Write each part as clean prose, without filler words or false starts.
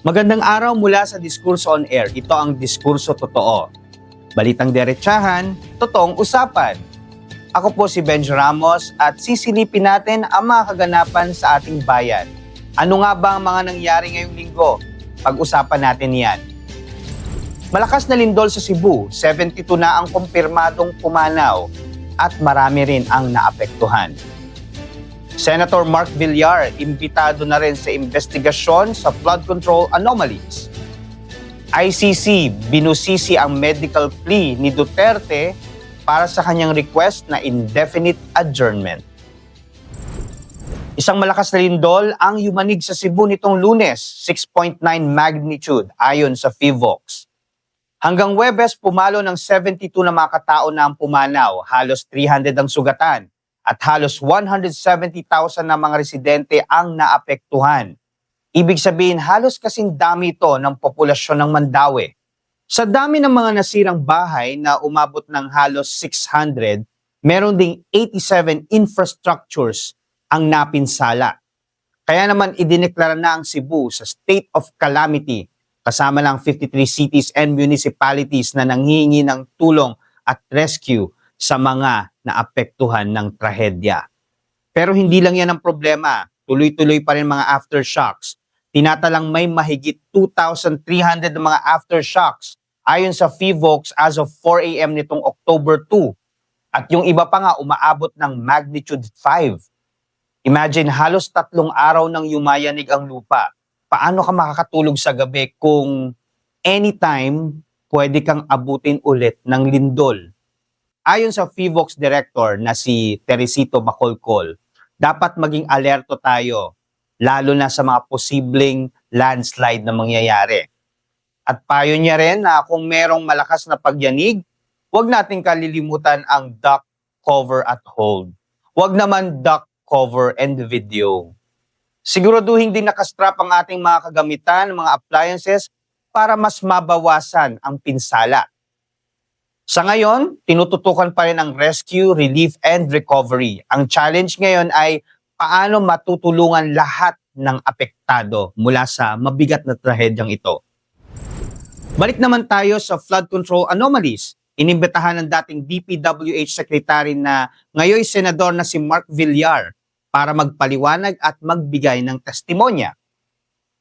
Magandang araw mula sa Diskurso on Air. Ito ang Diskurso Totoo. Balitang derechahan, totoong usapan. Ako po si Benj Ramos at sisilipin natin ang mga kaganapan sa ating bayan. Ano nga ba ang mga nangyari ngayong linggo? Pag-usapan natin yan. Malakas na lindol sa Cebu, 72 na ang kumpirmadong pumanaw at marami rin ang naapektuhan. Senator Mark Villar, imbitado na rin sa investigasyon sa flood control anomalies. ICC, binusisi ang medical plea ni Duterte para sa kanyang request na indefinite adjournment. Isang malakas na lindol ang yumanig sa Cebu nitong Lunes, 6.9 magnitude ayon sa PHIVOLCS. Hanggang Huwebes, pumalo ng 72 na mga katao na ang pumanaw, halos 300 ang sugatan, at halos 170,000 na mga residente ang naapektuhan. Ibig sabihin, halos kasing dami ito ng populasyon ng Mandaue. Sa dami ng mga nasirang bahay na umabot ng halos 600, meron ding 87 infrastructures ang napinsala. Kaya naman idineklara na ang Cebu sa state of calamity, kasama ng 53 cities and municipalities na nanghihingi ng tulong at rescue sa mga naapektuhan ng trahedya. Pero hindi lang yan ang problema. Tuloy-tuloy pa rin mga aftershocks. Tinatalang may mahigit 2,300 na mga aftershocks ayon sa PHIVOLCS as of 4 a.m. nitong October 2. At yung iba pa nga umaabot ng magnitude 5. Imagine halos 3 araw nang yumayanig ang lupa. Paano ka makakatulog sa gabi kung anytime pwede kang abutin ulit ng lindol? Ayon sa PHIVOLCS director na si Teresito Bacolcol, dapat maging alerto tayo, lalo na sa mga posibleng landslide na mangyayari. At payo niya rin na kung merong malakas na pagyanig, huwag nating kalilimutan ang duck, cover at hold. Huwag naman duck, cover and video. Siguraduhin din nakastrap ang ating mga kagamitan, mga appliances para mas mabawasan ang pinsala. Sa ngayon, tinututukan pa rin ang rescue, relief, and recovery. Ang challenge ngayon ay paano matutulungan lahat ng apektado mula sa mabigat na trahedyang ito. Balik naman tayo sa flood control anomalies. Inimbitahan ng dating DPWH Secretary na ngayon Senador na si Mark Villar para magpaliwanag at magbigay ng testimonya.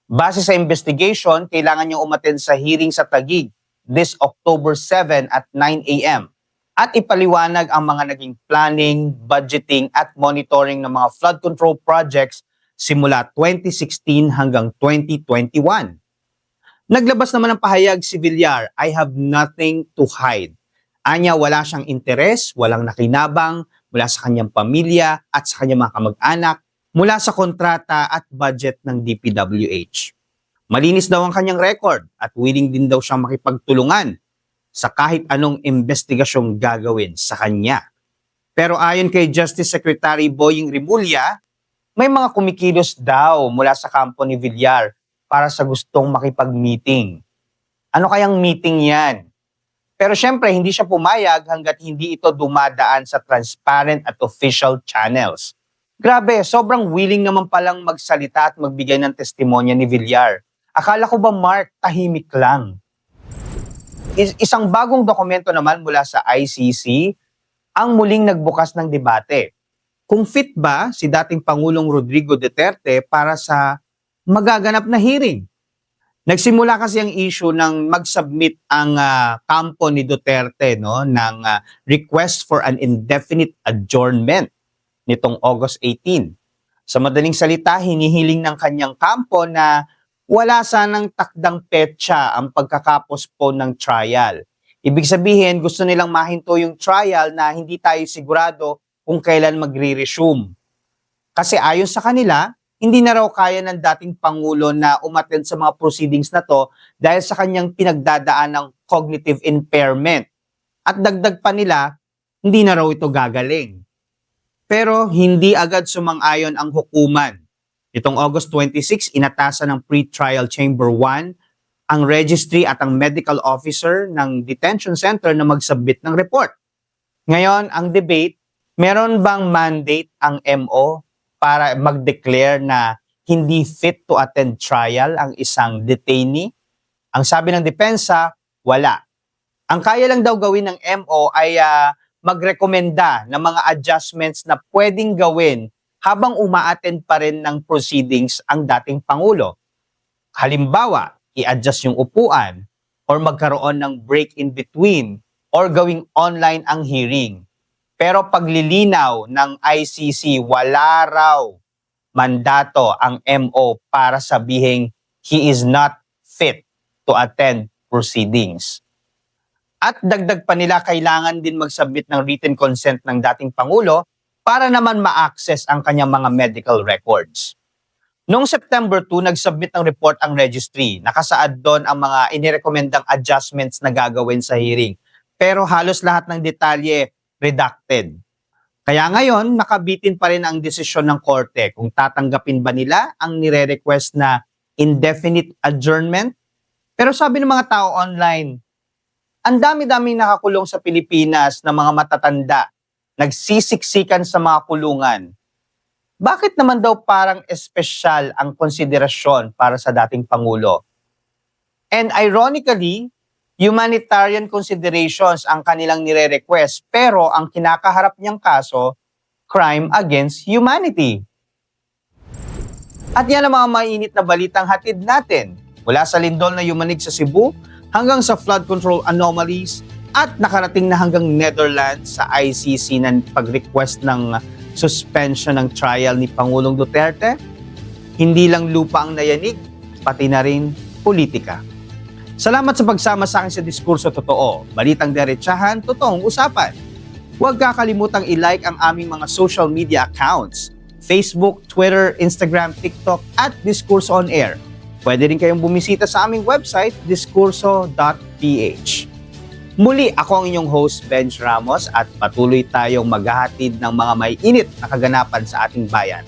Base sa investigation, kailangan niyang umattend sa hearing sa Taguig this October 7 at 9 a.m. at ipaliwanag ang mga naging planning, budgeting at monitoring ng mga flood control projects simula 2016 hanggang 2021. Naglabas naman ng pahayag si Villar, "I have nothing to hide." Anya wala siyang interes, walang nakinabang mula sa kanyang pamilya at sa kanyang mga kamag-anak mula sa kontrata at budget ng DPWH. Malinis daw ang kanyang record at willing din daw siyang makipagtulungan sa kahit anong investigasyong gagawin sa kanya. Pero ayon kay Justice Secretary Boying Rimulya, may mga kumikilos daw mula sa kampo ni Villar para sa gustong makipag-meeting. Ano kayang meeting yan? Pero syempre, hindi siya pumayag hanggat hindi ito dumadaan sa transparent at official channels. Grabe, sobrang willing naman palang magsalita at magbigay ng testimonya ni Villar. Akala ko ba, Mark, tahimik lang? Isang bagong dokumento naman mula sa ICC ang muling nagbukas ng debate. Kung fit ba si dating Pangulong Rodrigo Duterte para sa magaganap na hearing? Nagsimula kasi ang issue ng mag-submit ang kampo ni Duterte ng request for an indefinite adjournment nitong August 18. Sa madaling salita, hinihiling ng kanyang kampo na wala sanang takdang petsa ang pagkakapostpone ng trial. Ibig sabihin, gusto nilang mahinto yung trial na hindi tayo sigurado kung kailan magre-resume. Kasi ayon sa kanila, hindi na raw kaya ng dating Pangulo na umattend sa mga proceedings na to dahil sa kanyang pinagdadaan ng cognitive impairment. At dagdag pa nila, hindi na raw ito gagaling. Pero hindi agad sumang-ayon ang hukuman. Itong August 26, inatasan ng Pre-Trial Chamber 1 ang registry at ang medical officer ng detention center na mag-submit ng report. Ngayon, ang debate, meron bang mandate ang MO para mag-declare na hindi fit to attend trial ang isang detainee? Ang sabi ng depensa, wala. Ang kaya lang daw gawin ng MO ay magrekomenda ng mga adjustments na pwedeng gawin habang umaattend pa rin ng proceedings ang dating Pangulo. Halimbawa, i-adjust yung upuan or magkaroon ng break in between or gawing online ang hearing. Pero paglilinaw ng ICC, wala raw mandato ang MO para sabihing he is not fit to attend proceedings. At dagdag pa nila, kailangan din mag-submit ng written consent ng dating Pangulo para naman ma-access ang kanyang mga medical records. Noong September 2, nag-submit ng report ang registry. Nakasaad doon ang mga inirekomendang adjustments na gagawin sa hearing. Pero halos lahat ng detalye redacted. Kaya ngayon, nakabitin pa rin ang desisyon ng korte kung tatanggapin ba nila ang nire-request na indefinite adjournment. Pero sabi ng mga tao online, ang dami-daming nakakulong sa Pilipinas na mga matatanda, nagsisiksikan sa mga kulungan. Bakit naman daw parang espesyal ang konsiderasyon para sa dating Pangulo? And ironically, humanitarian considerations ang kanilang nire-request, pero ang kinakaharap niyang kaso, crime against humanity. At yan ang mga mainit na balitang hatid natin. Mula sa lindol na yumanig sa Cebu, hanggang sa flood control anomalies, at nakarating na hanggang Netherlands sa ICC na pag-request ng suspension ng trial ni Pangulong Duterte. Hindi lang lupa ang nayanig, pati na rin politika. Salamat sa pagsama sa akin sa Diskurso Totoo. Balitang diretsahan, totoong usapan. Huwag kakalimutang i-like ang aming mga social media accounts: Facebook, Twitter, Instagram, TikTok, at Diskurso on Air. Pwede rin kayong bumisita sa aming website, diskurso.ph. Muli, ako ang inyong host, Benj Ramos, at patuloy tayong maghahatid ng mga may init na kaganapan sa ating bayan.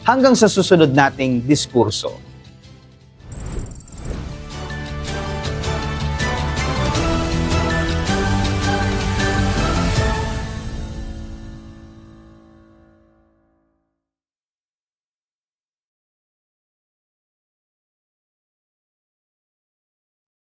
Hanggang sa susunod nating diskurso.